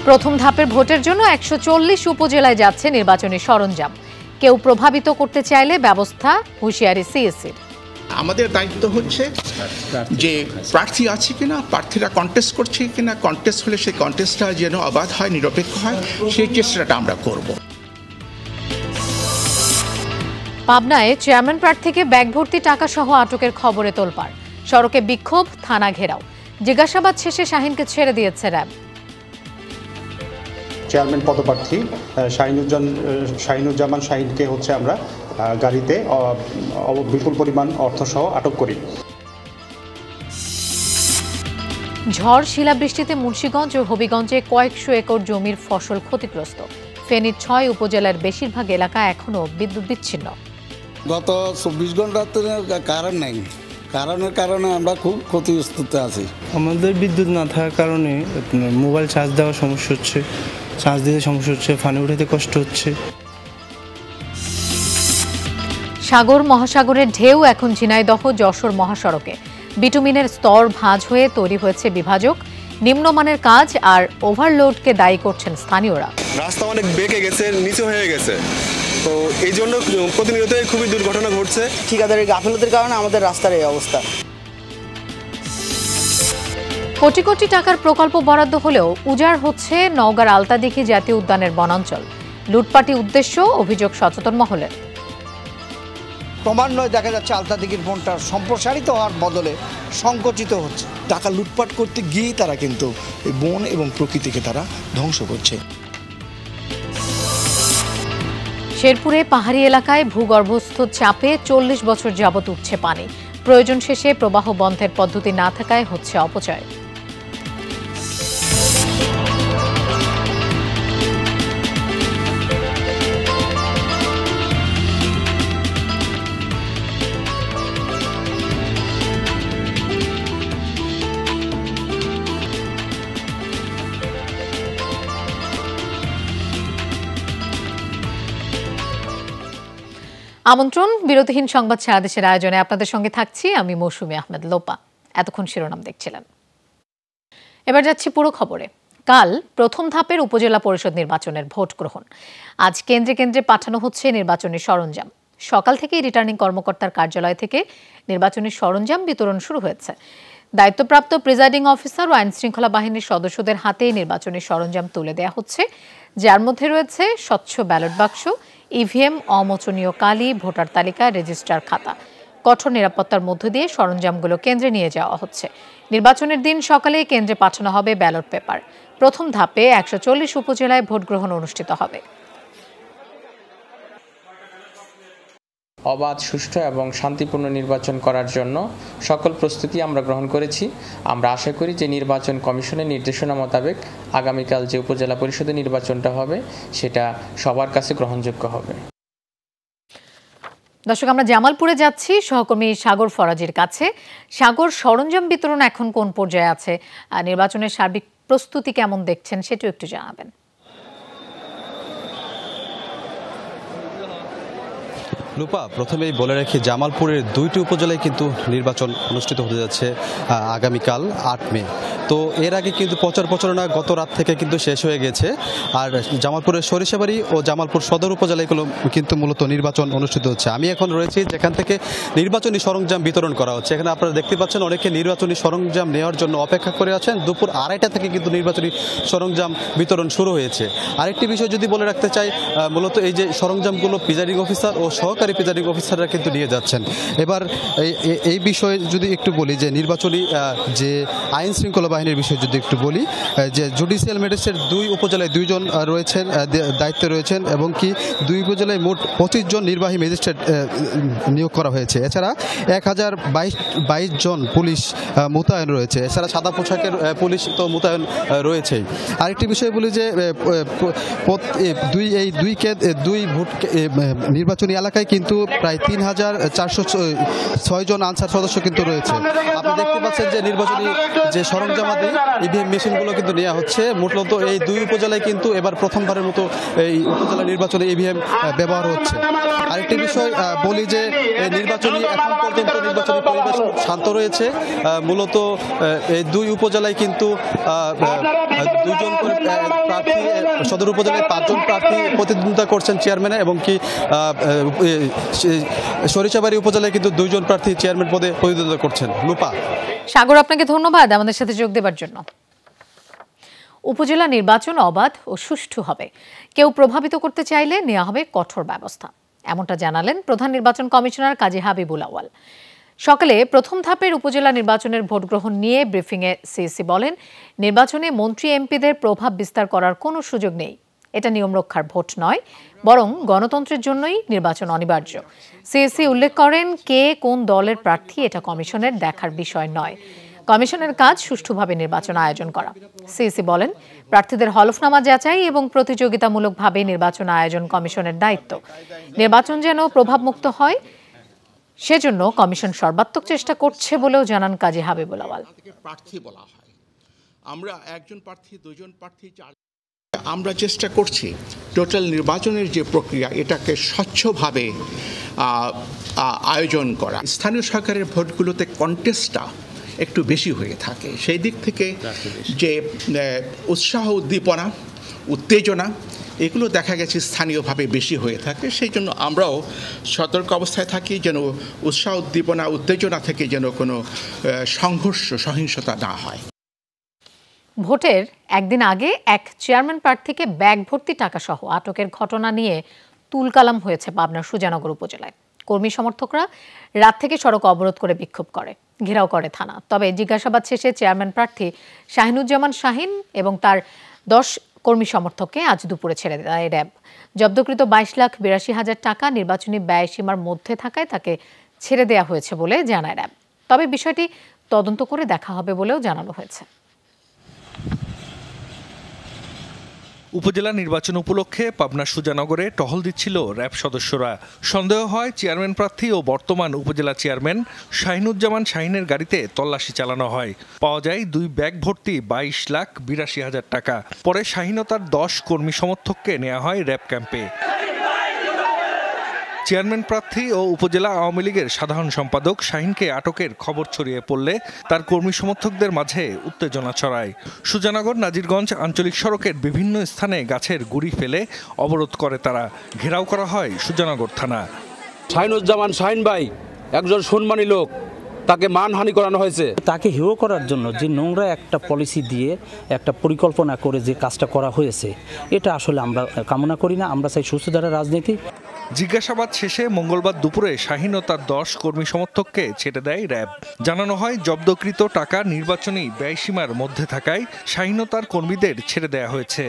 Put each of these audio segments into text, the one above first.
প্রথম ধাপের ভোটের জন্য ১৪০ উপজেলায় যাচ্ছে নির্বাচনী সরঞ্জাম। কেউ প্রভাবিত করতে চাইলে ব্যবস্থা, হুঁশিয়ারি সিএসির। আমাদের দায়িত্ব হচ্ছে যে প্রার্থী আছে কিনা, প্রার্থীরা কন্টেস্ট করছে কিনা, কন্টেস্ট হলে সেই কন্টেস্টটা যেন অবাধ হয়, নিরপেক্ষ হয়, সেই চেষ্টাটা আমরা করব। পাবনায় চেয়ারম্যান প্রার্থীকে ব্যাগ ভর্তি টাকা সহ আটকের খবরে তোলপাড়। সড়কে বিক্ষোভ, থানা ঘেরাও। জিজ্ঞাসাবাদ শেষে শাহিনকে ছেড়ে দিয়েছে র্যাব। চেয়ারম্যান পদপ্রার্থী শাহিনুজ্জামান শাহিনকে আমরা গাড়িতে বিপুল পরিমাণ অর্থসহ আটক করি। ঝড় শিলাবৃষ্টিতে মুন্সিগঞ্জ ও হবিগঞ্জে কয়েকশো একর জমির ফসল ক্ষতিগ্রস্ত। ফেনীর ৬ উপজেলার বেশিরভাগ এলাকা এখনও বিদ্যুৎ বিচ্ছিন্ন। গত ২৪ ঘন্টাতে কারেন্ট নাই, কারণের কারণে আমরা খুব ক্ষতিগ্রস্ত আছি। আমাদের বিদ্যুৎ না থাকার কারণে মোবাইল চার্জ দেওয়ার সমস্যা হচ্ছে, চার্জ দিতে সমস্যা হচ্ছে, পানি উঠাতে কষ্ট হচ্ছে। সাগর মহাসাগরের ঢেউ এখন ঝিনাইদহ যশোর মহাসড়কে। বিটুমিনের স্তর ভাঁজ হয়ে তৈরি হয়েছে বিভাজক। নিম্নমানের কাজ আর ওভারলোডকে দায়ী করছেন স্থানীয়রা। রাস্তা অনেক বেঁকে গেছে, নিচু হয়ে গেছে, তো এই জন্য প্রতিনিয়তই খুবই দুর্ঘটনা ঘটছে। ঠিকাদারের গাফিলতির কারণে আমাদের রাস্তার এই অবস্থা। কোটি কোটি টাকার প্রকল্প বরাদ্দ হলেও উজাড় হচ্ছে নওগাঁর আলতাদিঘি জাতীয় উদ্যানের বনাঞ্চল। লুটপাটি উদ্দেশ্য, অভিযোগ সচেতন মহলের। ক্রমান্বয়ে দেখা যাচ্ছে আলতাদিঘির বনটা সম্প্রসারিত হওয়ার বদলে সংকুচিত হচ্ছে। টাকা লুটপাট করতে গিয়েই তারা কিন্তু বন এবং প্রকৃতিকে তারা ধ্বংস করছে। শেরপুরে পাহাড়ি এলাকায় ভূগর্ভস্থ চাপে ৪০ বছর যাবৎ উঠছে পানি। প্রয়োজন শেষে প্রবাহ বন্ধের পদ্ধতি না থাকায় হচ্ছে অপচয়। আমন্ত্রণ, বিরতিহীন সংবাদ সারা দেশের আয়োজনে আপনাদের সঙ্গে থাকছি আমি মৌসুমী আহমেদ লোপা। এতক্ষণ শিরোনাম দেখছিলেন, এবার যাচ্ছি পুরো খবরে। কাল প্রথম ধাপের উপজেলা পরিষদ নির্বাচনের ভোট গ্রহণ। আজ কেন্দ্রে কেন্দ্রে পাঠানো হচ্ছে নির্বাচনী সরঞ্জাম। সকাল থেকেই রিটার্নিং কর্মকর্তার কার্যালয় থেকে নির্বাচনী সরঞ্জাম বিতরণ শুরু হয়েছে। দায়িত্বপ্রাপ্ত প্রিজাইডিং অফিসার ও আইন শৃঙ্খলা বাহিনীর সদস্যদের হাতেই নির্বাচনী সরঞ্জাম তুলে দেওয়া হচ্ছে, যার মধ্যে রয়েছে স্বচ্ছ ব্যালট বাক্স, ইভিএম, অমোচনীয় কালি, ভোটার তালিকা, রেজিস্ট্রার খাতা। কঠোর নিরাপত্তার মধ্য দিয়ে সরঞ্জামগুলো কেন্দ্রে নিয়ে যাওয়া হচ্ছে। নির্বাচনের দিন সকালে কেন্দ্রে পাঠানো হবে ব্যালট পেপার। প্রথম ধাপে ১৪০ উপজেলায় ভোট গ্রহণ অনুষ্ঠিত হবে। অবাধ, সুষ্ঠু এবং শান্তিপূর্ণ নির্বাচন করার জন্য সকল প্রস্তুতি আমরা গ্রহণ করেছি। আমরা আশা করি যে নির্বাচন কমিশনের নির্দেশনা মোতাবেক আগামীকাল যে উপজেলা পরিষদের নির্বাচনটা হবে সেটা সবার কাছে গ্রহণযোগ্য হবে। দর্শক, আমরা জামালপুরে যাচ্ছি সহকর্মী সাগর ফরাজির কাছে। সাগর, সরঞ্জাম বিতরণ এখন কোন পর্যায়ে আছে? নির্বাচনের সার্বিক প্রস্তুতি কেমন দেখছেন সেটাও একটু জানাবেন। লুপা, প্রথমেই বলে রাখি জামালপুরের 2টি উপজেলায় কিন্তু নির্বাচন অনুষ্ঠিত হতে যাচ্ছে আগামীকাল 8 মে। তো এর আগে কিন্তু প্রচারণা গত রাত থেকে কিন্তু শেষ হয়ে গেছে। আর জামালপুরের সরিষাবাড়ি ও জামালপুর সদর উপজেলাগুলো কিন্তু মূলত নির্বাচন অনুষ্ঠিত হচ্ছে। আমি এখন রয়েছি যেখান থেকে নির্বাচনী সরঞ্জাম বিতরণ করা হচ্ছে। এখানে আপনারা দেখতে পাচ্ছেন অনেকে নির্বাচনী সরঞ্জাম নেওয়ার জন্য অপেক্ষা করে আছেন। দুপুর 2:30 থেকে কিন্তু নির্বাচনী সরঞ্জাম বিতরণ শুরু হয়েছে। আরেকটি বিষয় যদি বলে রাখতে চাই, মূলত এই যে সরঞ্জামগুলো প্রিজাইডিং অফিসার ও সহকারী প্রিজাইডিং অফিসাররা কিন্তু নিয়ে যাচ্ছেন। এবার এই বিষয়ে যদি একটু বলি যে নির্বাচনী যে আইন শৃঙ্খলা বাহিনীর বিষয়ে যদি একটু বলি, যে জুডিশিয়াল ম্যাজিস্ট্রেট 2 উপজেলায় 2 জন রয়েছেন, দায়িত্বে রয়েছেন, এবং কি 2 উপজেলায় মোট 25 জন নির্বাহী ম্যাজিস্ট্রেট নিয়োগ করা হয়েছে। এছাড়া 1022 জন পুলিশ মোতায়েন রয়েছে। এছাড়া সাদা পোশাকের পুলিশ তো মোতায়েন রয়েছেই। আরেকটি বিষয় বলি যে দুই ভোট নির্বাচনী এলাকায় কিন্তু প্রায় 3406 জন আনসার সদস্য কিন্তু রয়েছে। আপনি দেখতে পাচ্ছেন করছেন যে নির্বাচনী যে সরঞ্জামাদি ইভিএম মেশিনগুলো কিন্তু নেওয়া হচ্ছে। মূলত এই দুই উপজেলায় কিন্তু এবার প্রথমবারের মতো এই উপজেলা নির্বাচনে ইভিএম ব্যবহার হচ্ছে। আরেকটি বিষয় বলি যে নির্বাচনী এখন পর্যন্ত নির্বাচনী পরিবেশ শান্ত রয়েছে। মূলত এই দুই উপজেলায় কিন্তু 2 জন করে প্রার্থী, সদর উপজেলায় 5 জন প্রার্থী প্রতিদ্বন্দ্বিতা করছেন চেয়ারম্যানে, এবং কি সরিষাবাড়ি উপজেলায় কিন্তু 2 জন প্রার্থী চেয়ারম্যান পদে প্রতিদ্বন্দ্বিতা করছেন। লুপা। সাগর, আপনাকে ধন্যবাদ আমাদের সাথে যোগ দেওয়ার জন্য। উপজেলা নির্বাচন অবাধ ও সুষ্ঠু হবে, কেউ প্রভাবিত করতে চাইলে নেওয়া হবে কঠোর ব্যবস্থা, এমনটা জানালেন প্রধান নির্বাচন কমিশনার কাজী হাবিবুল আউয়াল। সকালে প্রথম ধাপের উপজেলা নির্বাচনের ভোট গ্রহণ নিয়ে ব্রিফিংয়ে সিইসি বলেন, নির্বাচনে মন্ত্রী এমপিদের প্রভাব বিস্তার করার কোনো সুযোগ নেই। এটা নিয়ম রক্ষার ভোট নয়, বরং গণতন্ত্রের জন্যই নির্বাচন অনিবার্য। সিইসি উল্লেখ করেন, কে কোন দলের প্রার্থী এটা কমিশনের দেখার বিষয় নয়। কমিশনের কাজ সুষ্ঠুভাবে নির্বাচন আয়োজন করা। সিইসি বলেন, প্রার্থীদের হলফনামা যাচাই এবং প্রতিযোগিতামূলকভাবে নির্বাচন আয়োজন কমিশনের দায়িত্ব। নির্বাচন যেন প্রভাবমুক্ত হয় সেজন্য কমিশন সর্বাত্মক চেষ্টা করছে বলেও জানান কাজী হাবিবুল আউয়াল। প্রার্থী বলা হয়, আমরা 1 জন প্রার্থী, 2 জন প্রার্থী, 4 আমরা চেষ্টা করছি টোটাল নির্বাচনের যে প্রক্রিয়া এটাকে স্বচ্ছভাবে আয়োজন করা। স্থানীয় সরকারের ভোটগুলোতে কন্টেস্টটা একটু বেশি হয়ে থাকে, সেই দিক থেকে যে উৎসাহ, উদ্দীপনা, উত্তেজনা এগুলো দেখা গেছে স্থানীয়ভাবে বেশি হয়ে থাকে। সেই জন্য আমরাও সতর্ক অবস্থায় থাকি যেন উৎসাহ, উদ্দীপনা, উত্তেজনা থেকে যেন কোনো সংঘর্ষ, সহিংসতা না হয়। ভোটের একদিন আগে এক চেয়ারম্যান প্রার্থীকে ব্যাগ ভর্তি টাকা সহ আটকের ঘটনা নিয়ে তুলকালাম হয়েছে পাবনার সুজানগর উপজেলায়। কর্মী সমর্থকরা রাত থেকে সড়ক অবরোধ করে বিক্ষোভ করে, ঘেরাও করে থানা। তবে জিজ্ঞাসাবাদ শেষে চেয়ারম্যান প্রার্থী শাহিনুজ্জামান শাহিন এবং তার 10 কর্মী সমর্থককে আজ দুপুরে ছেড়ে দেয় র্যাব। জব্দকৃত 22,82,000 টাকা নির্বাচনী ব্যয় সীমার মধ্যে থাকায় তাকে ছেড়ে দেওয়া হয়েছে বলে জানায় র্যাব। তবে বিষয়টি তদন্ত করে দেখা হবে বলেও জানানো হয়েছে। উপজেলা নির্বাচন উপলক্ষে পাবনা সুজানগরে টহল দিচ্ছিল র্যাব সদস্যরা। সন্দেহ হয় চেয়ারম্যান প্রার্থী ও বর্তমান উপজেলা চেয়ারম্যান শাহিনুজ্জামান শাহিনের গাড়িতে তল্লাশি চালানো হয়। পাওয়া যায় 2 ব্যাগ ভর্তি 22,82,000 টাকা। পরে শাহিন ও তার 10 কর্মী সমর্থককে নেওয়া হয় র্যাব ক্যাম্পে। চেয়ারম্যান প্রার্থী ও উপজেলা আওয়ামী লীগের সাধারণ সম্পাদক শাহিনকে আটকের খবর ছড়িয়ে পড়লে তার কর্মী সমর্থকদের মাঝে উত্তেজনা ছড়ায়। সুজানগর নাজিরগঞ্জ আঞ্চলিক সড়কের বিভিন্ন স্থানে গাছের গুঁড়ি ফেলে অবরোধ করে তারা। ঘেরাও করা হয় সুজানগর থানা। শাহিনুজ্জামান শাহিন ভাই একজন সম্মানী লোক, তাকে মানহানি করানো হয়েছে। তাকে হেয় করার জন্য যে নোংরা একটা পলিসি দিয়ে একটা পরিকল্পনা করে যে কাজটা করা হয়েছে, এটা আসলে আমরা কামনা করি না। আমরা চাই সুস্থধারা রাজনীতি। জিজ্ঞাসাবাদ শেষে মঙ্গলবার দুপুরে শাহিন ও তার 10 কর্মী সমর্থককে ছেড়ে দেয় র্যাব। জানানো হয়, জব্দকৃত টাকা নির্বাচনী ব্যয়সীমার মধ্যে থাকায় শাহিন ও তার কর্মীদের ছেড়ে দেওয়া হয়েছে।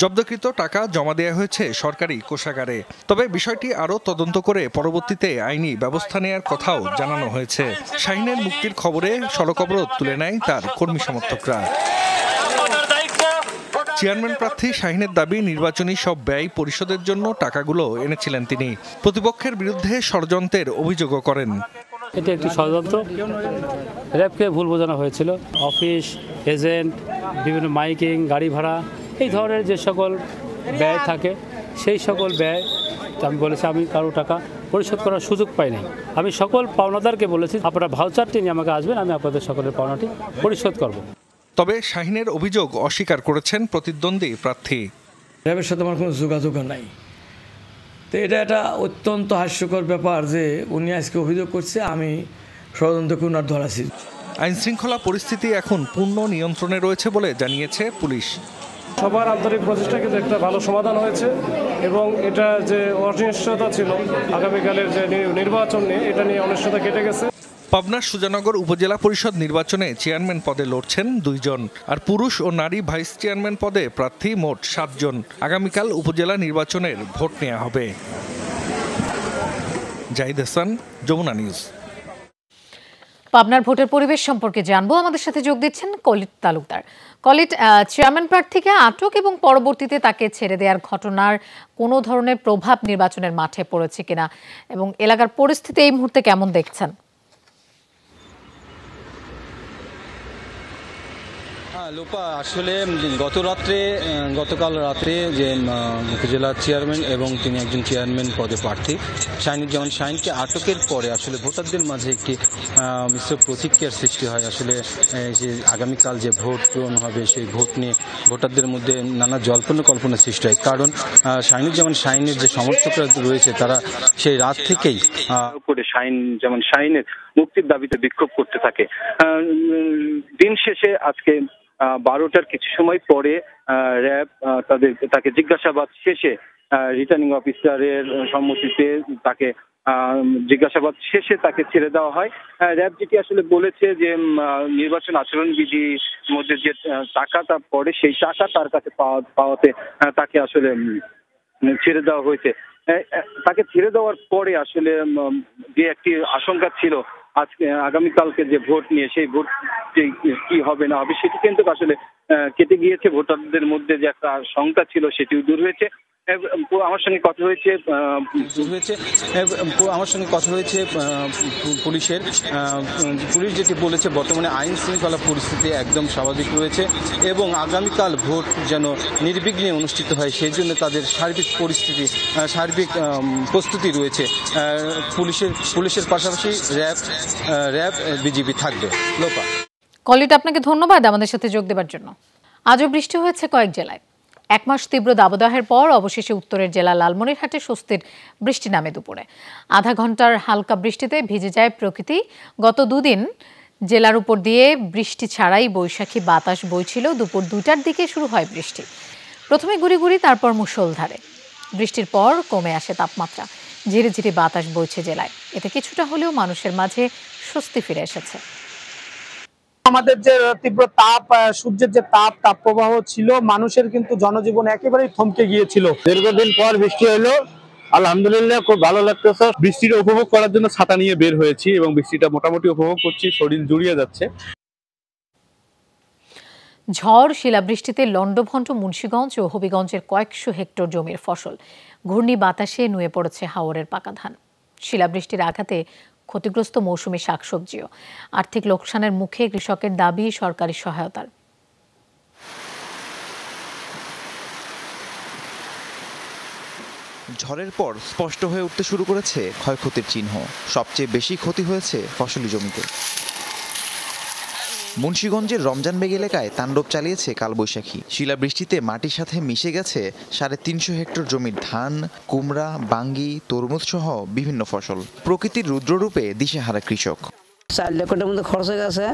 জব্দকৃত টাকা জমা দেওয়া হয়েছে সরকারি কোষাগারে। তবে বিষয়টি আরও তদন্ত করে পরবর্তীতে আইনি ব্যবস্থা নেওয়ার কথাও জানানো হয়েছে। শাহিনের মুক্তির খবরে সড়ক অবরোধ তুলে নেয় তার কর্মী সমর্থকরা। চেয়ারম্যান প্রার্থী শাহিনের দাবি, নির্বাচনী সব ব্যয় পরিশোধের জন্য টাকাগুলো এনেছিলেন তিনি। প্রতিপক্ষের বিরুদ্ধে ষড়যন্ত্রের অভিযোগও করেন। এটা একটি ষড়যন্ত্র, র্যাবকে ভুল বোঝানো হয়েছিল। অফিস, এজেন্ট, বিভিন্ন মাইকিং, গাড়ি ভাড়া, এই ধরনের যে সকল ব্যয় থাকে সেই সকল ব্যয় আমি বলেছি আমি কারো টাকা পরিশোধ করার সুযোগ পাই নাই। আমি সকল পাওনাদারকে বলেছি, আপনারা ভাউচারটি নিয়ে আমাকে আসবেন, আমি আপনাদের সকলের পাওনাটি পরিশোধ করব। তবে শাহিনের অভিযোগ অস্বীকার করেছেন প্রতিদ্বন্দ্বী প্রার্থী। র্যাবের সাথে আমার কোনো যোগাযোগ নাই। তো এটা একটা অত্যন্ত হাস্যকর ব্যাপার যে উনি আজকে অভিযোগ করছে, আমি ষড়যন্ত্রকে উনার ধরাছি। আইন শৃঙ্খলা পরিস্থিতি এখন পূর্ণ নিয়ন্ত্রণে রয়েছে বলে জানিয়েছে পুলিশ। সবার আন্তরিক প্রচেষ্টা কিন্তু একটা ভালো সমাধান হয়েছে এবং এটা যে অনিশ্চয়তা ছিল আগামীকালের যে নির্বাচন নিয়ে, এটা নিয়ে অনিশ্চয়তা কেটে গেছে। পাবনার সুজানগর উপজেলা পরিষদ নির্বাচনে চেয়ারম্যান পদে লড়ছেন 2 জন, আর পুরুষ ও নারী ভাইস চেয়ারম্যান পদে প্রার্থী মোট 7 জন। আগামীকাল উপজেলা নির্বাচনের ভোট নেওয়া হবে। জাহিদ হাসান, যমুনা নিউজ। পাবনার ভোটের পরিবেশ সম্পর্কে জানবো, আমাদের সাথে যোগ দিচ্ছেন কলিত তালুকদার। কলিত, চেয়ারম্যান প্রার্থীকে আটক এবং পরবর্তীতে তাকে ছেড়ে দেওয়ার ঘটনার কোনো ধরনের প্রভাব নির্বাচনের মাঠে পড়েছে কিনা এবং এলাকার পরিস্থিতি এই মুহূর্তে কেমন দেখছেন? লোপা আসলে গতকাল রাত্রে যে উপজেলা চেয়ারম্যান এবং তিনি একজন চেয়ারম্যান পদে প্রার্থী শাহিনুজ্জামান শাহিনকে আটকের পরে আসলে ভোটারদের মাঝে একটি মিশ্র প্রতিক্রিয়ার সৃষ্টি হয়। আসলে যে আগামীকাল যে ভোট গ্রহণ হবে সেই ভোট নিয়ে ভোটারদের মধ্যে নানা জল্পনা কল্পনা সৃষ্টি হয়, কারণ শাহিনুজ্জামান শাহিনের যে সমর্থকরা রয়েছে তারা সেই রাত থেকেই শাহিনুজ্জামান শাহিনের মুক্তির দাবিতে বিক্ষোভ করতে থাকে। দিন শেষে আজকে 12টার কিছু সময় পরে র্যাব তাকে জিজ্ঞাসাবাদ শেষে রিটার্নিং অফিসারের সম্মতিতে তাকে জিজ্ঞাসাবাদ শেষে তাকে ছেড়ে দেওয়া হয়। র্যাব যেটি আসলে বলেছে যে নির্বাচন আচরণ বিধির মধ্যে যে টাকাটা পড়ে সেই টাকা তার কাছে পাওয়াতে তাকে আসলে ছেড়ে দেওয়া হয়েছে। তাকে ছেড়ে দেওয়ার পরে আসলে যে একটি আশঙ্কা ছিল আজকে আগামীকালকে যে ভোট নিয়ে, সেই ভোট কি হবে না হবে সেটি কিন্তু আসলে কেটে গিয়েছে। ভোটারদের মধ্যে যে একটা শঙ্কা ছিল সেটিও দূর হয়েছে। আমার সঙ্গে কথা হয়েছে পুলিশ যেটি বলেছে বর্তমানে আইন শৃঙ্খলা পরিস্থিতি একদম স্বাভাবিক রয়েছে এবং আগামীকাল ভোট যেন নির্বিঘ্নে অনুষ্ঠিত হয় সেই জন্য তাদের সার্বিক প্রস্তুতি রয়েছে। পুলিশের পাশাপাশি র্যাব বিজিবি থাকবে। লোপা, কলিট আপনাকে ধন্যবাদ আমাদের সাথে যোগ দেওয়ার জন্য। আজও বৃষ্টি হয়েছে কয়েক জেলায়। এক মাস তীব্র দাবদাহের পর অবশেষে উত্তরের জেলা লালমনিরহাটে স্বস্তির বৃষ্টি নামে দুপুরে। আধা ঘন্টার হালকা বৃষ্টিতে ভিজে যায় প্রকৃতি। গত দুদিন জেলার উপর দিয়ে বৃষ্টি ছাড়াই বৈশাখী বাতাস বইছিল। দুপুর 2টার দিকে শুরু হয় বৃষ্টি, প্রথমে গুড়ি গুড়ি, তারপর মুষলধারে। বৃষ্টির পর কমে আসে তাপমাত্রা, ঝিরে ঝিরে বাতাস বইছে জেলায়। এতে কিছুটা হলেও মানুষের মাঝে স্বস্তি ফিরে এসেছে। আমাদের যে তীব্র তাপ, সূর্যের যে তাপ প্রবাহ ছিল, মানুষের কিন্তু জনজীবন একেবারেই থমকে গিয়েছিল। দীর্ঘদিন পর বৃষ্টি হলো, আলহামদুলিল্লাহ খুব ভালো লাগতেছে। বৃষ্টিটা উপভোগ করার জন্য ছাতা নিয়ে বের হয়েছি এবং বৃষ্টিটা মোটামুটি উপভোগ করছি, শরীর জুড়িয়ে যাচ্ছে। ঝড় শিলাবৃষ্টিতে লন্ডভন্ড মুন্সিগঞ্জ ও হবিগঞ্জের কয়েকশো হেক্টর জমির ফসল। ঘূর্ণি বাতাসে নুয়ে পড়েছে হাওরের পাকা ধান। শিলাবৃষ্টির আঘাতে ক্ষতিগ্রস্ত মৌসুমী শাকসবজিও। আর্থিক লোকসানের মুখে কৃষকের দাবি সরকারি সহায়তার। ঝড়ের পর স্পষ্ট হয়ে উঠতে শুরু করেছে ক্ষয়ক্ষতির চিহ্ন। সবচেয়ে বেশি ক্ষতি হয়েছে ফসলি জমিতে। মুন্সিগঞ্জের রমজানবেগ এলাকায় তাণ্ডব চালিয়েছে কালবৈশাখী। শিলাবৃষ্টিতে মাটির সাথে মিশে গেছে 350 হেক্টর জমির ধান, কুমড়া, বাঙ্গি, তরমুজ সহ বিভিন্ন ফসল। প্রকৃতির রুদ্ররূপে দিশেহারা কৃষক। 4 লাখ টাকার মধ্যে খরচ হয়ে গেছে।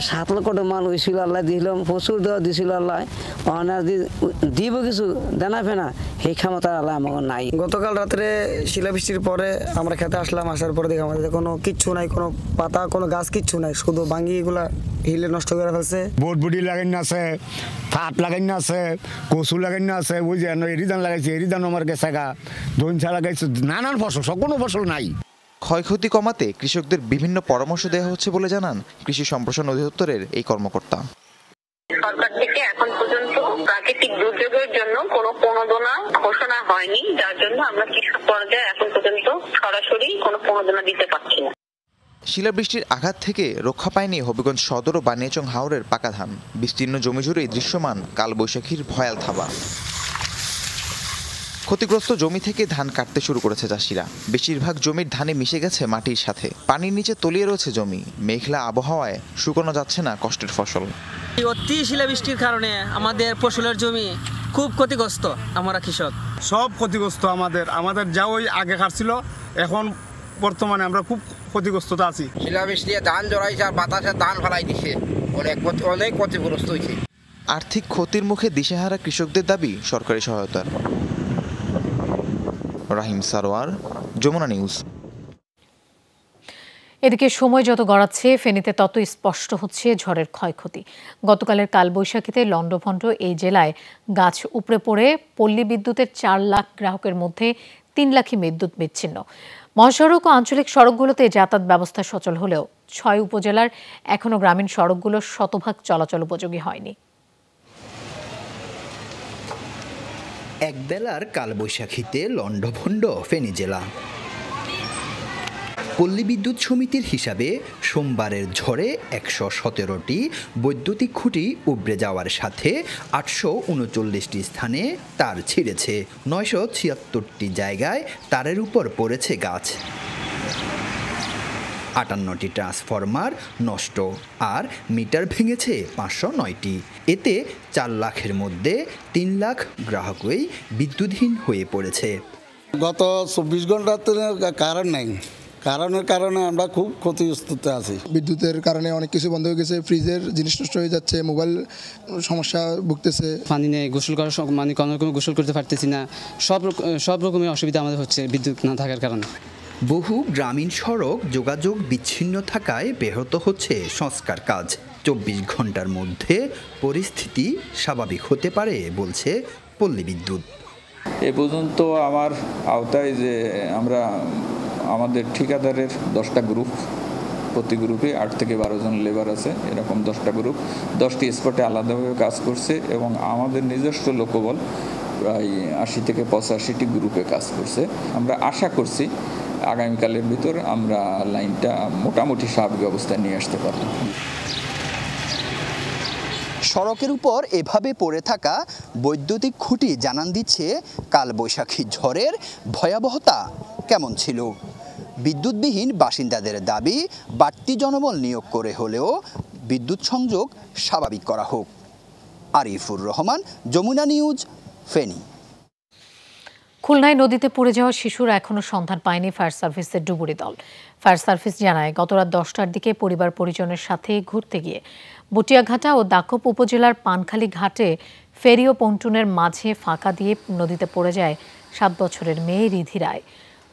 7 লাখ টাকা মাল হয়েছিল, আল্লাহ দিলাম, প্রচুর দেওয়া দিয়েছিল আল্লাহ। দিব কিছু দেনা ফেনা, সেই ক্ষমতা আল্লাহ আমার নাই। গতকাল রাত্রে শিলাবৃষ্টির পরে আমরা খেতে আসলাম, আসার পরে দেখি আমাদের কোনো কিচ্ছু নাই, কোনো পাতা, কোনো গাছ কিচ্ছু নাই, শুধু বাঙ্গি এগুলা হিলে নষ্ট করে ফেলছে। বটবুটি লাগাইন আছে, ফাট লাগাইন আছে, কচু লাগাইন আছে, ওই যে এরিদান লাগাইছে, এরিদান আমার গেছে গা, ধনসা লাগাইছে, নানান ফসল, কোনো ফসল নাই। ক্ষয়ক্ষতি কমাতে কৃষকদের বিভিন্ন পরামর্শ দেওয়া হচ্ছে বলে জানান কৃষি সম্প্রসারণ অধিদপ্তরের এই কর্মকর্তা। সরকার থেকে এখন পর্যন্ত প্রাকৃতিক দুর্যোগের জন্য কোনো প্রণোদনা ঘোষণা হয়নি, যার জন্য আমরা কৃষক পর্যায়ে এখন পর্যন্ত সরাসরি কোনো প্রণোদনা দিতে পারছি না। শিলাবৃষ্টির আঘাত থেকে রক্ষা পায়নি হবিগঞ্জ সদর ও বানিয়াচং হাওরের পাকা ধান। বিস্তীর্ণ জমি জুড়েই দৃশ্যমান কালবৈশাখীর ভয়াল থাবা। ক্ষতিগ্রস্ত জমি থেকে ধান কাটতে শুরু করেছে চাষিরা। বেশিরভাগ জমির ধানে মিশে গেছে মাটির সাথে। পানির নিচে তলিয়ে রয়েছে জমি। মেঘলা আবহাওয়ায় শুকানো যাচ্ছে না কষ্টের ফসল। অতি শিলাবৃষ্টির কারণে আমাদের ফসলের জমি খুব ক্ষতিগ্রস্ত। আমরা কৃষক সব ক্ষতিগ্রস্ত। আমাদের যা ওই আগে কাটছিল, এখন বর্তমানে আমরা খুব ক্ষতিগ্রস্ততা আছি। শিলাবৃষ্টি ধান জড়াইছে আর বাতাসে ধান ফেলাই দিচ্ছে, অনেক ক্ষতিগ্রস্ত হয়েছে। আর্থিক ক্ষতির মুখে দিশেহারা কৃষকদের দাবি সরকারি সহায়তার। রাহিম সারোয়ার, যমুনা নিউজ। এদিকে সময় যত গড়াচ্ছে ফেনীতে তত স্পষ্ট হচ্ছে ঝড়ের ক্ষয়ক্ষতি। গতকালের কালবৈশাখীতে লন্ডভন্ড এই জেলায় গাছ উপড়ে পড়ে পল্লী বিদ্যুতের 4 লাখ গ্রাহকের মধ্যে 3 লাখই বিদ্যুৎ বিচ্ছিন্ন। মহাসড়ক ও আঞ্চলিক সড়কগুলোতে যাতায়াত ব্যবস্থা সচল হলেও 6 উপজেলার এখনো গ্রামীণ সড়কগুলো শতভাগ চলাচল উপযোগী হয়নি। একবেলার কালবৈশাখীতে লন্ডভন্ড ফেনী জেলা। পল্লী বিদ্যুৎ সমিতির হিসাবে সোমবারের ঝড়ে ১১৭টি বৈদ্যুতিক খুঁটি উবড়ে যাওয়ার সাথে ৮৩৯টি স্থানে তার ছিঁড়েছে। ৯৭৬টি জায়গায় তারের উপর পড়েছে গাছ। ৫৮টি ট্রান্সফরমার নষ্ট, আর মিটার ভেঙেছে ৫০৯টি। এতে ৪ লাখের মধ্যে ৩ লাখ গ্রাহকই বিদ্যুৎহীন হয়ে পড়েছে। গত ২৪ ঘন্টাতে কারেন্ট নাই, কারণের কারণে আমরা খুব ক্ষতিগ্রস্ত আছি। বিদ্যুতের কারণে অনেক কিছু বন্ধ হয়ে গেছে, ফ্রিজের জিনিস নষ্ট হয়ে যাচ্ছে, মোবাইল সমস্যা ভুগতেছে। পানি নেই, গোসল করার মানে কোনো গোসল করতে পারতেছি না, সব রকমের অসুবিধা আমাদের হচ্ছে বিদ্যুৎ না থাকার কারণে। বহু গ্রামীণ সড়ক যোগাযোগ বিচ্ছিন্ন থাকায় ব্যাহত হচ্ছে সংস্কার কাজ। ২৪ ঘন্টার মধ্যে পরিস্থিতি স্বাভাবিক হতে পারে বলছে পল্লী বিদ্যুৎ। এ পর্যন্ত আমার আওতায় যে আমরা আমাদের ঠিকাদারের 10টা গ্রুপ, প্রতি গ্রুপে 8 থেকে 12 জন লেবার আছে, এরকম 10টা গ্রুপ 10টি স্পটে আলাদাভাবে কাজ করছে এবং আমাদের নিজস্ব লোকবল প্রায় 80 থেকে 85টি গ্রুপে কাজ করছে। আমরা আশা করছি আগামীকালের ভিতর আমরা লাইনটা মোটামুটি স্বাভাবিক অবস্থায় নিয়ে আসতে পারব। সড়কের উপর এভাবে পড়ে থাকা বৈদ্যুতিক খুঁটি জানান দিচ্ছে কালবৈশাখী ঝড়ের ভয়াবহতা কেমন ছিল। বিদ্যুৎবিহীন বাসিন্দাদের দাবি বাড়তি জনবল নিয়োগ করে হলেও বিদ্যুৎ সংযোগ স্বাভাবিক করা হোক। আরিফুর রহমান, যমুনা নিউজ, ফেনী। খুলনায় নদীতে পড়ে যাওয়া শিশুর এখনো সন্ধান পায়নি ফায়ার সার্ভিসের ডুবুরি দল। ফায়ার সার্ভিস জানায় গত রাত 10টার দিকে পরিবার পরিজনের সাথে ঘুরতে গিয়ে বটিয়াঘাটা ও দাকপ উপজেলার পানখালী ঘাটে ফেরি ও পন্টুনের মাঝে ফাঁকা দিয়ে নদীতে পড়ে যায় 7 বছরের মেয়ে রিধি রায়।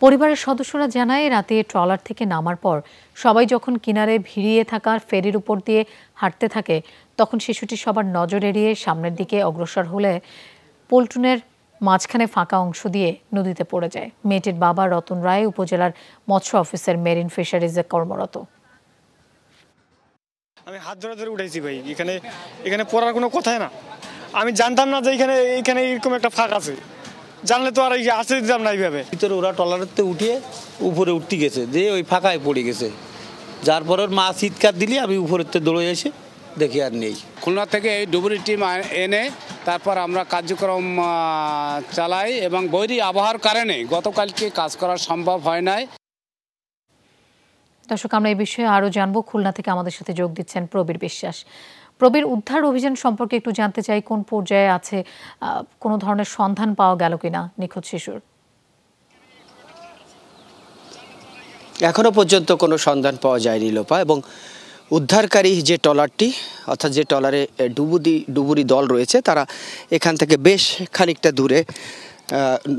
পরিবারের সদস্যরা জানায় রাতে ট্রলার থেকে নামার পর সবাই যখন কিনারে ভিড়িয়ে থাকা ফেরির উপর দিয়ে হাঁটতে থাকে তখন শিশুটি সবার নজর এড়িয়ে সামনের দিকে অগ্রসর হলে পন্টুনের মাঝখানে ফাঁকা অংশ দিয়ে নদীতে পড়ে যায়। মেয়েটির বাবা রতন রায় উপজেলার মৎস্য অফিসের মেরিন ফিশারিজে কর্মরত। আমি হাত ধরে ধরে উঠেছি ভাই, এখানে পড়ার কোনো কথাই না। আমি জানতাম না যে এখানে এরকম একটা ফাঁক আছে, জানলে তো আর আসতে দিতাম না এইভাবে। ভিতরে ওরা ট্রলারেতে উঠিয়ে উপরে উঠতে গেছে, যে ওই ফাঁকায় পড়ে গেছে, যার পরে মা চিৎকার দিলে আমি উপরেতে দৌড়ে এসে দেখি আর নেই। খুলনা থেকে এই ডুবুরি টিম এনে তারপর আমরা কার্যক্রম চালাই এবং বৈরী আবহাওয়ার কারণে গতকালকে কাজ করা সম্ভব হয় নাই। দর্শক, আমরা এই বিষয়ে আরও জানবো। খুলনা থেকে আমাদের সাথে যোগ দিচ্ছেন প্রবীর বিশ্বাস। প্রবীর, উদ্ধার অভিযান সম্পর্কে একটু জানতে চাই, কোন পর্যায়ে আছে, কোনো ধরনের সন্ধান পাওয়া গেল কিনা নিখোঁজ শিশুর? এখনো পর্যন্ত কোনো সন্ধান পাওয়া যায়নি লোপা, এবং উদ্ধারকারী যে ট্রলারটি, অর্থাৎ যে ট্রলারে ডুবুরি দল রয়েছে, তারা এখান থেকে বেশ খানিকটা দূরে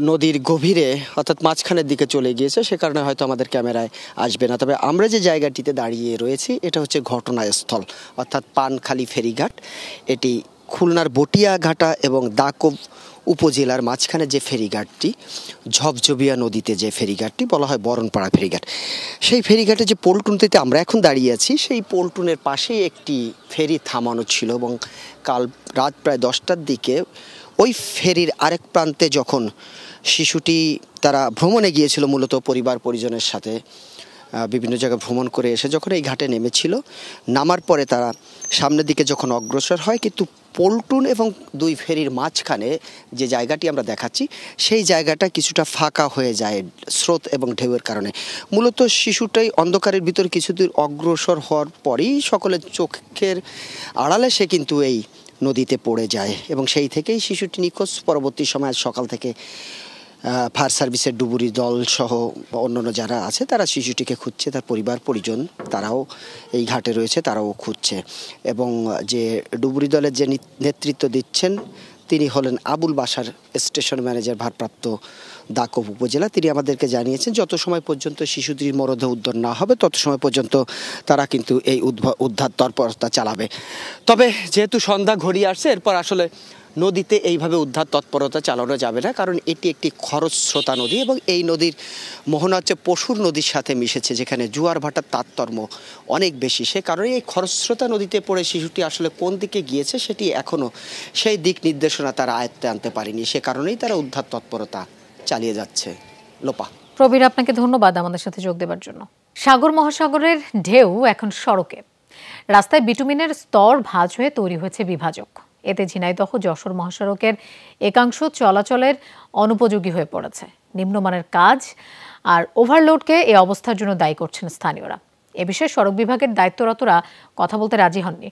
নদীর গভীরে অর্থাৎ মাঝখানের দিকে চলে গিয়েছে, সে কারণে হয়তো আমাদের ক্যামেরায় আসবে না। তবে আমরা যে জায়গাটিতে দাঁড়িয়ে রয়েছি এটা হচ্ছে ঘটনাস্থল, অর্থাৎ পানখালী ফেরিঘাট। এটি খুলনার বটিয়াঘাটা এবং দাকব উপজেলার মাঝখানে যে ফেরিঘাটটি, ঝপঝপিয়া নদীতে যে ফেরিঘাটটি বলা হয় বরণপাড়া ফেরিঘাট, সেই ফেরিঘাটে যে পল্টনটিতে আমরা এখন দাঁড়িয়ে আছি, সেই পল্টনের পাশেই একটি ফেরি থামানো ছিল এবং কাল রাত প্রায় 10টার দিকে ওই ফেরির আরেক প্রান্তে যখন শিশুটি তারা ভ্রমণে গিয়েছিল, মূলত পরিবার পরিজনের সাথে বিভিন্ন জায়গায় ভ্রমণ করে এসে যখন এই ঘাটে নেমেছিল, নামার পরে তারা সামনের দিকে যখন অগ্রসর হয়, কিন্তু পল্টন এবং দুই ফেরির মাঝখানে যে জায়গাটি আমরা দেখাচ্ছি সেই জায়গাটা কিছুটা ফাঁকা হয়ে যায় স্রোত এবং ঢেউয়ের কারণে। মূলত শিশুটাই অন্ধকারের ভিতর কিছুদূর অগ্রসর হওয়ার পরেই সকলের চোখের আড়ালে সে কিন্তু এই নদীতে পড়ে যায় এবং সেই থেকেই শিশুটি নিখোঁজ। পরবর্তী সময় সকাল থেকে ফায়ার সার্ভিসের ডুবুরি দল সহ অন্যান্য যারা আছে তারা শিশুটিকে খুঁজছে, তার পরিবার পরিজন তারাও এই ঘাটে রয়েছে, তারাও খুঁজছে। এবং যে ডুবুরি দলের যে নেতৃত্ব দিচ্ছেন তিনি হলেন আবুল বাসার, স্টেশন ম্যানেজার ভারপ্রাপ্ত দাকব উপজেলা। তিনি আমাদেরকে জানিয়েছেন যত সময় পর্যন্ত শিশুটির মরদেহ উদ্ধার না হবে তত সময় পর্যন্ত তারা কিন্তু এই উদ্ধার তৎপরতা চালাবে। তবে যেহেতু সন্ধ্যা ঘড়িয়ে আসছে, এরপর আসলে নদীতে এইভাবে উদ্ধার তৎপরতা চালানো যাবে না, কারণ এটি একটি খরস্রোতা নদী এবং এই নদীর মোহনা হচ্ছে পশুর নদীর সাথে মিশেছে, যেখানে জোয়ার ভাটার তারতম্য অনেক বেশি। সে কারণে এই খরস্রোতা নদীতে পড়ে শিশুটি আসলে কোন দিকে গিয়েছে সেটি এখনও সেই দিক নির্দেশনা তারা আয়ত্তে আনতে পারেনি, সে কারণেই তারা উদ্ধার তৎপরতা চালিয়ে যাচ্ছে। লোপা। প্রবীর, আপনাকে ধন্যবাদ আমাদের সাথে যোগ দেওয়ার জন্য। সাগর মহাসাগরের ঢেউ এখন সড়কে। রাস্তায় বিটুমিনের স্তর ভাঁজ হয়ে তৈরি হয়েছে বিভাজক। এতে ঝিনাইদহ যশোর মহাসড়কের একাংশ চলাচলের অনুপযোগী হয়ে পড়েছে। নিম্নমানের কাজ আর ওভারলোডকে এ অবস্থার জন্য দায়ী করছেন স্থানীয়রা। এ বিষয়ে সড়ক বিভাগের দায়িত্বরতরা কথা বলতে রাজি হননি।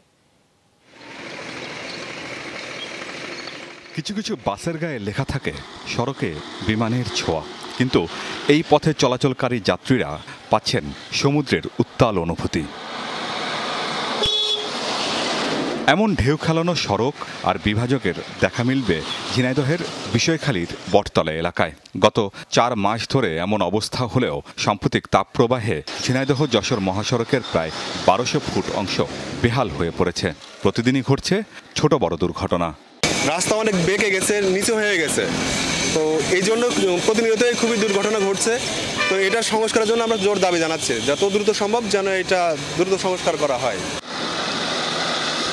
কিছু কিছু বাসের গায়ে লেখা থাকে সড়কে বিমানের ছোঁয়া, কিন্তু এই পথে চলাচলকারী যাত্রীরা পাচ্ছেন সমুদ্রের উত্তাল অনুভূতি। এমন ঢেউ খেলানো সড়ক আর বিভাজকের দেখা মিলবে ঝিনাইদহের বিষয়খালীর বটতলা এলাকায়। গত 4 মাস ধরে এমন অবস্থা হলেও সাম্প্রতিক তাপপ্রবাহে ঝিনাইদহ যশোর মহাসড়কের প্রায় 1200 ফুট অংশ বেহাল হয়ে পড়েছে। প্রতিদিনই ঘটছে ছোট বড় দুর্ঘটনা। রাস্তা অনেক বেঁকে গেছে, নিচু হয়ে গেছে, তো এই জন্য প্রতিনিয়তই খুবই দুর্ঘটনা ঘটছে। তো এটা সংস্কারের জন্য আমরা জোর দাবি জানাচ্ছি, যত দ্রুত সম্ভব যেন এটা দ্রুত সংস্কার করা হয়।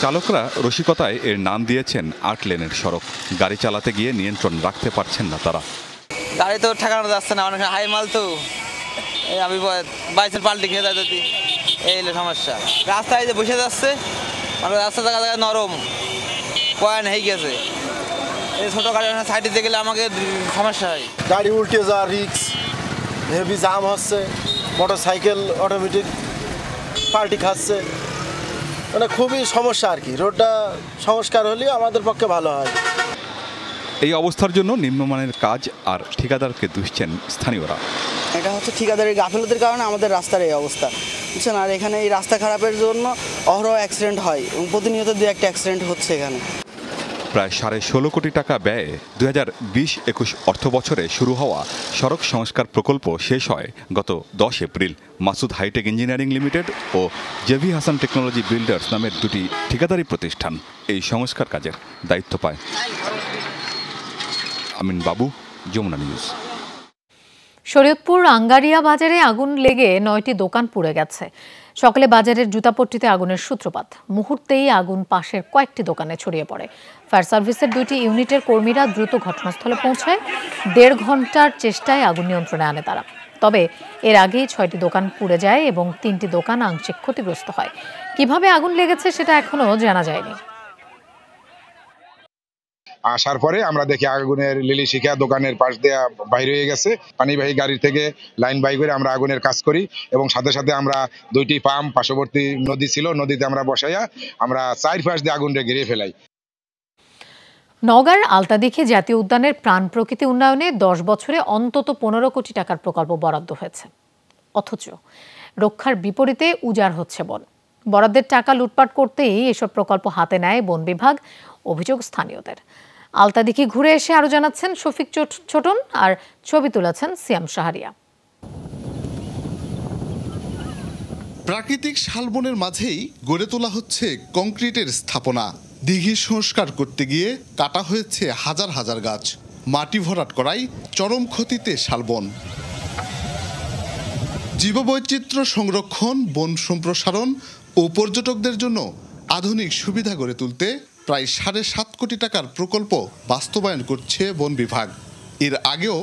চালকরা রসিকতায় এর নাম দিয়েছেন 8 লেনের সড়ক। গাড়ি চালাতে গিয়ে নিয়ন্ত্রণ রাখতে পারছেন না তারা। গাড়ি তো ঠেকানো যাচ্ছে না, অনেক হাই মাল তো, আমি বাইসের পাল্টি খেয়ে যায় যদি, এই হলো সমস্যা। রাস্তায় যে বসে যাচ্ছে, মানে রাস্তা জায়গা জায়গায় নরম পয়েন্ট হয়ে গেছে। এই ছোটো গাড়ি সাইডে দিয়ে গেলে আমাকে সমস্যা হয়। গাড়ি উল্টে যাওয়া রিক্স, হেভি জাম হচ্ছে, মোটর সাইকেল অটোমেটিক পাল্টি খাচ্ছে, মানে খুবই সমস্যা আর কি। রোডটা সংস্কার হলে আমাদের পক্ষে ভালো হয়। এই অবস্থার জন্য নিম্নমানের কাজ আর ঠিকাদারকে দুষছেন স্থানীয়রা। এটা হচ্ছে ঠিকাদারের গাফিলতির কারণে আমাদের রাস্তার এই অবস্থা, বুঝছেন। আর এখানে এই রাস্তা খারাপের জন্য অহরহ অ্যাক্সিডেন্ট হয় এবং প্রতিনিয়ত 2-1টা অ্যাক্সিডেন্ট হচ্ছে এখানে। প্রায় 16.5 কোটি টাকা ব্যয়ে 2020-21 অর্থ বছরে শুরু হওয়া সড়ক সংস্কার প্রকল্প শেষ হয় গত 10 April. Masud hitech engineering limited ও জেভি হাসান টেকনোলজি বিল্ডার্স নামের দুটি ঠিকাদারি প্রতিষ্ঠান এই সংস্কার কাজের দায়িত্ব পায়। আমিন বাবু, যমুনা নিউজ। শরীয়তপুর আঙ্গারিয়া বাজারে আগুন লেগে 9টি দোকান পুড়ে গেছে। সকালে বাজারের জুতাপট্টিতে আগুনের সূত্রপাত। মুহূর্তেই আগুন পাশের কয়েকটি দোকানে ছড়িয়ে পড়ে। ফায়ার সার্ভিসের 2টি ইউনিটের কর্মীরা দ্রুত ঘটনাস্থলে পৌঁছায়। 1.5 ঘন্টার চেষ্টায় আগুন নিয়ন্ত্রণে আনে তারা। তবে এর আগেই 6টি দোকান পুড়ে যায় এবং 3টি দোকান আংশিক ক্ষতিগ্রস্ত হয়। কিভাবে আগুন লেগেছে সেটা এখনো জানা যায়নি। আসার পরে আমরা দেখি আগুনের লিলি শিখা দোকানের পাশ দিয়ে বাইরে হয়ে গেছে। পানিবাহী গাড়ি থেকে লাইন বাই করে আমরা আগুনের কাজ করি এবং সাথে সাথে আমরা 2টি পাম্প, পার্শ্ববর্তী নদী ছিল, নদীতে আমরা বসাইয়া আমরা 4 পাশ দিয়ে আগুনটা ঘিরে ফেলাই। নওগাঁর আলতাদিঘি জাতীয় উদ্যানের প্রাণ প্রকৃতি উন্নয়নে 10 বছরে অন্তত 15 কোটি টাকার প্রকল্প বরাদ্দ হয়েছে। অথচ রক্ষার বিপরীতে উজাড় হচ্ছে বন। বরাদ্দের টাকা লুটপাট করতেই এসব প্রকল্প হাতে নেয় বন বিভাগ, অভিযোগ স্থানীয়দের। আলতাদিঘি ঘুরে এসে আরো জানাচ্ছেন শফিক ছোটন, আর ছবি তুলেছেন সিয়াম শাহরিয়া। প্রাকৃতিক শালবনের মাঝেই গড়ে তোলা হচ্ছে কংক্রিটের স্থাপনা। দিঘি সংস্কার করতে গিয়ে কাটা হয়েছে হাজার হাজার গাছ। মাটি ভরাট করায় চরম ক্ষতিতে শালবন। জীববৈচিত্র্য সংরক্ষণ, বন সম্প্রসারণ ও পর্যটকদের জন্য আধুনিক সুবিধা গড়ে তুলতে প্রায় 7.5 কোটি টাকার প্রকল্প বাস্তবায়ন করছে বন বিভাগ। এর আগেও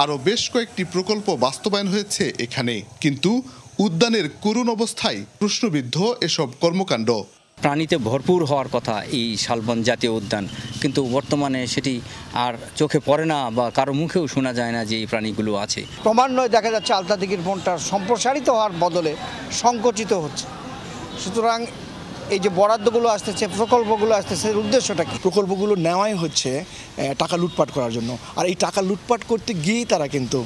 আরও বেশ কয়েকটি প্রকল্প বাস্তবায়ন হয়েছে এখানে, কিন্তু উদ্যানের করুণ অবস্থায় প্রশ্নবিদ্ধ এসব কর্মকাণ্ড। প্রাণীতে ভরপুর হওয়ার কথা এই শালবন জাতীয় উদ্যান, কিন্তু বর্তমানে সেটি আর চোখে পড়ে না বা কারো মুখেও শোনা যায় না যে এই প্রাণীগুলো আছে। ক্রমান্বয়ে দেখা যাচ্ছে আলতাদিঘির বনটা সম্প্রসারিত হওয়ার বদলে সংকুচিত হচ্ছে। সুতরাং এই যে বরাদ্দগুলো আসতেছে, প্রকল্পগুলো আসতেছে, এর উদ্দেশ্যটা কি? প্রকল্পগুলো নেওয়াই হচ্ছে টাকা লুটপাট করার জন্য, আর এই টাকা লুটপাট করতে গিয়েই তারা কিন্তু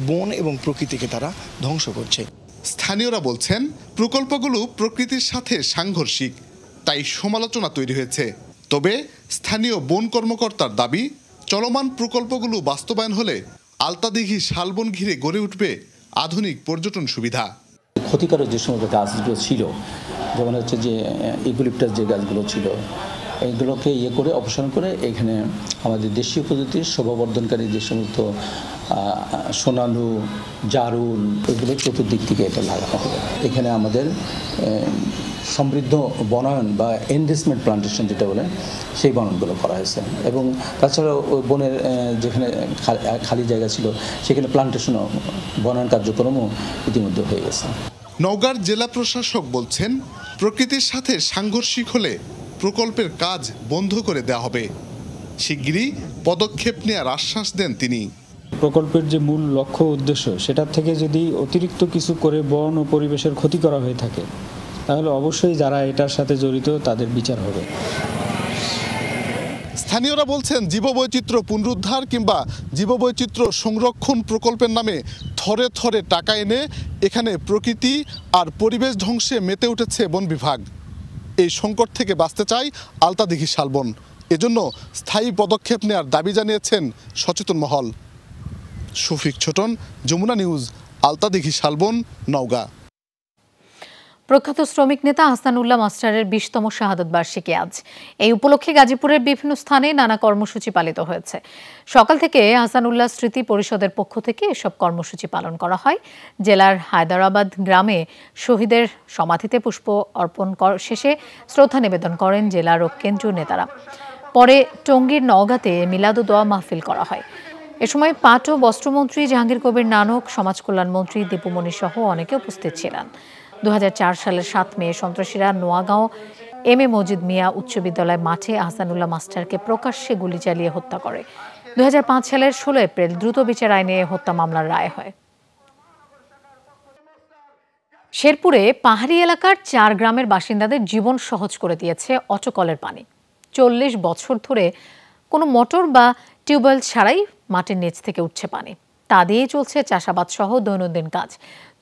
বন এবং প্রকৃতিকে তারা ধ্বংস করছে। স্থানীয়রা বলছেন প্রকল্পগুলো প্রকৃতির সাথে সাংঘর্ষিক, তাই সমালোচনা তৈরি হয়েছে। তবে স্থানীয় বন কর্মকর্তার দাবি, চলমান প্রকল্পগুলো বাস্তবায়ন হলে আলতাদিঘি শালবন ঘিরে গড়ে উঠবে আধুনিক পর্যটন সুবিধা। ক্ষতিকারক যে সমস্ত গাছগুলো ছিল, যেমন হচ্ছে যে ইউক্যালিপটাস যে গাছগুলো ছিল, এইগুলোকে করে অপসারণ করে এখানে আমাদের দেশীয় প্রজাতির শোভাবর্ধনকারী যে সমস্ত সোনালু, জারুল, এগুলো চতুর্দিক থেকে এটা লাগানো হবে। এখানে আমাদের সমৃদ্ধ বনায়ন বা এনরিচমেন্ট প্লান্টেশন যেটা বলে, সেই বনায়নগুলো করা হয়েছে। এবং তাছাড়াও ওই বনের যেখানে খালি জায়গা ছিল সেখানে প্লান্টেশনও, বনায়ন কার্যক্রমও ইতিমধ্যে হয়ে গেছে। নওগাঁর জেলা প্রশাসক বলছেন, প্রকৃতির সাথে সাংঘর্ষিক হলে প্রকল্পের কাজ বন্ধ করে দেওয়া হবে। শিগগিরই পদক্ষেপ নেওয়ার আশ্বাস দেন তিনি। প্রকল্পের যে মূল লক্ষ্য উদ্দেশ্য, সেটার থেকে যদি অতিরিক্ত কিছু করে বন ও পরিবেশের ক্ষতি করা হয়ে থাকে, তাহলে অবশ্যই যারা এটার সাথে জড়িত তাদের বিচার হবে। স্থানীয়রা বলছেন, জীববৈচিত্র্য পুনরুদ্ধার কিংবা জীববৈচিত্র্য সংরক্ষণ প্রকল্পের নামে থরে থরে টাকা এনে এখানে প্রকৃতি আর পরিবেশ ধ্বংসে মেতে উঠেছে বন বিভাগ। এই সংকট থেকে বাঁচতে চাই আলতাদিঘি শালবন। এজন্য স্থায়ী পদক্ষেপ নেওয়ার দাবি জানিয়েছেন সচেতন মহল। শফিক ছোটন, যমুনা নিউজ, আলতাদিঘি শালবন, নওগাঁ। প্রখ্যাত শ্রমিক নেতা হাসানুল্লাহ মাস্টারের 20তম শাহাদত বার্ষিকী আজ। এই উপলক্ষে গাজীপুরের বিভিন্ন স্থানে নানা কর্মসূচি পালিত হয়েছে। সকাল থেকে হাসানুল্লাহ স্মৃতি পরিষদের পক্ষ থেকে এসব কর্মসূচি পালন করা হয়। জেলার হায়দরাবাদ গ্রামে শহীদের সমাধিতে পুষ্প অর্পণ শেষে শ্রদ্ধা নিবেদন করেন জেলার ও কেন্দ্রীয় নেতারা। পরে টঙ্গীর নওগাঁতে মিলাদ ও দোয়া মাহফিল করা হয়। এ সময় পাট ও বস্ত্রমন্ত্রী জাহাঙ্গীর কবির নানক, সমাজ কল্যাণ মন্ত্রী দীপুমণি সহ অনেকে উপস্থিত ছিলেন। 2004 সালের 7 মে সন্ত্রাসীরা নোয়াগাঁও এম এ মজিদ মিয়া উচ্চ বিদ্যালয় মাঠে হাসানুল্লাহ মাস্টারকে প্রকাশ্যে গুলি চালিয়ে হত্যা করে। 2005 সালের 16 এপ্রিল দ্রুত বিচার আইনে হত্যা মামলার রায় হয়। শেরপুরে পাহাড়ি এলাকার 4 গ্রামের বাসিন্দাদের জীবন সহজ করে দিয়েছে অটোকলের পানি। 40 বছর ধরে কোনো মোটর বা টিউবওয়েল ছাড়াই মাটির নিচ থেকে উঠছে পানি। তা দিয়েই চলছে চাষাবাদ সহ দৈনন্দিন কাজ।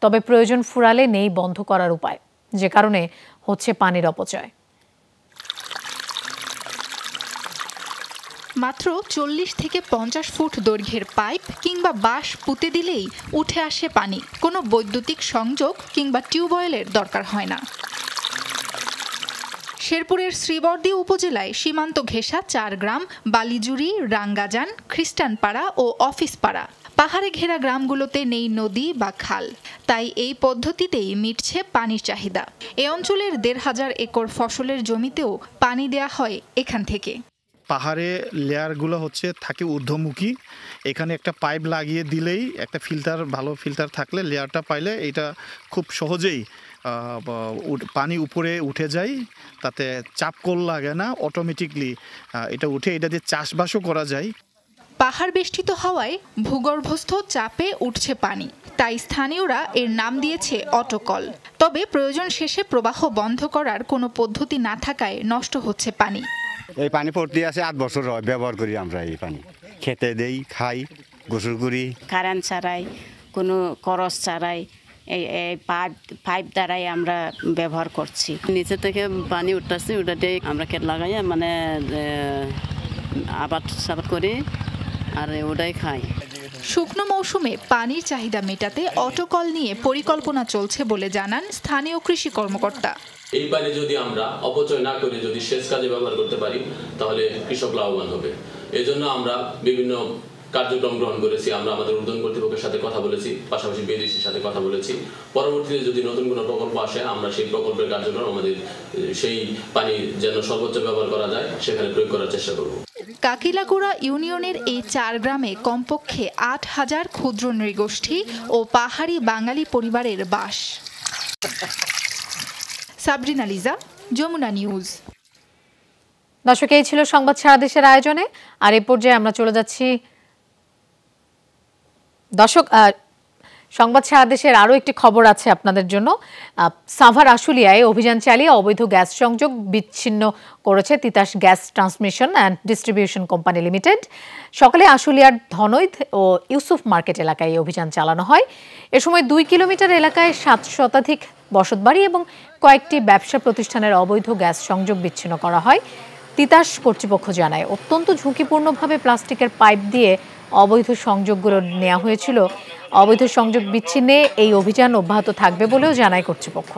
তবে প্রয়োজন ফুরালে নেই বন্ধ করার উপায়, যে কারণে হচ্ছে পানির অপচয়। মাত্র 40 থেকে 50 ফুট দৈর্ঘ্যের পাইপ কিংবা বাঁশ পুঁতে দিলেই উঠে আসে পানি। কোনো বৈদ্যুতিক সংযোগ কিংবা টিউবওয়েলের দরকার হয় না। শেরপুরের শ্রীবর্দী উপজেলায় সীমান্ত ঘেঁষা 4 গ্রাম বালিজুরি, রাঙ্গাজান, খ্রিস্টানপাড়া ও অফিসপাড়া। পাহাড়ে ঘেরা গ্রামগুলোতে নেই নদী বা খাল, তাই এই পদ্ধতিতেই মিটছে পানির চাহিদা। এ অঞ্চলের 1,500 একর ফসলের জমিতেও পানি দেয়া হয় এখান থেকে। পাহাড়ে লেয়ারগুলো থাকে ঊর্ধ্বমুখী। এখানে একটা পাইপ লাগিয়ে দিলেই একটা ফিল্টার, ভালো ফিল্টার থাকলে লেয়ারটা পাইলে এটা খুব সহজেই পানি উপরে উঠে যায়, তাতে চাপকল লাগে না, অটোমেটিকলি এটা উঠে, এটা দিয়ে চাষবাসও করা যায়। পাহাড় বেষ্টিত হওয়ায় ভূগর্ভস্থ চাপে উঠছে পানি, তাই স্থানীয়রা এর নাম দিয়েছে অটোকল। তবে প্রয়োজন শেষে প্রবাহ বন্ধ করার কোনো পদ্ধতি না থাকায় নষ্ট হচ্ছে পানি। এই পানি পড়তে আছে 8 বছর ব্যবহার করি আমরা। এই পানি খেতে দেই, খাই, গোসল করি। কারেন্ট ছাড়াই, কোনো খরচ ছাড়াই এই পাইপ দ্বারাই আমরা ব্যবহার করছি। নিচে থেকে পানি উঠতেছে, ওটাতে আমরা ক্ষেত লাগাই, মানে আবাদ করি আর ওটাই খাই। শুকনো মৌসুমে পানির চাহিদা মেটাতে অটোকল নিয়ে পরিকল্পনা চলছে বলে জানান স্থানীয় কৃষি কর্মকর্তা। এই পানি যদি আমরা অপচয় না করে যদি সেচ কাজে ব্যবহার করতে পারি, তাহলে কৃষক লাভবান হবে। এই জন্য আমরা বিভিন্ন কার্যক্রম গ্রহণ করেছি। আমরা আমাদের ঊর্ধ্বতন কর্তৃপক্ষের সাথে কথা বলেছি, পাশাপাশি বিদেশির সাথে কথা বলেছি। পরবর্তীতে যদি নতুন কোনো প্রকল্প আসে, আমরা সেই প্রকল্পের কার্যক্রম আমাদের সেই পানি যেন সর্বোচ্চ ব্যবহার করা যায় সেখানে প্রয়োগ করার চেষ্টা করব। কাকিলাকুড়া ইউনিয়নের এই 4 গ্রামে কমপক্ষে 8,000 ক্ষুদ্র নৃগোষ্ঠী ও পাহাড়ি বাঙালি পরিবারের বাস। সাবরিনা লিজা, যমুনা নিউজ। দর্শক, এই ছিল সংবাদ সারা দেশের আয়োজনে। আর এই পর্যায়ে আমরা চলে যাচ্ছি দর্শক সংবাদ সারা দেশের আরও একটি খবর আছে আপনাদের জন্য। সাভার আশুলিয়ায় অভিযান চালিয়ে অবৈধ গ্যাস সংযোগ বিচ্ছিন্ন করেছে Titas gas transmission and distribution company limited. সকালে আশুলিয়ার ধনৈদ ও ইউসুফ মার্কেট এলাকায় এই অভিযান চালানো হয়। এ সময় 2 কিলোমিটার এলাকায় 7 শতাধিক বসতবাড়ি এবং কয়েকটি ব্যবসা প্রতিষ্ঠানের অবৈধ গ্যাস সংযোগ বিচ্ছিন্ন করা হয়। তিতাস কর্তৃপক্ষ জানায়, অত্যন্ত ঝুঁকিপূর্ণভাবে প্লাস্টিকের পাইপ দিয়ে অবৈধ সংযোগগুলো নেওয়া হয়েছিল। অবৈধ সংযোগ বিচ্ছিন্নে এই অভিযান অব্যাহত থাকবে বলেও জানায় কর্তৃপক্ষ।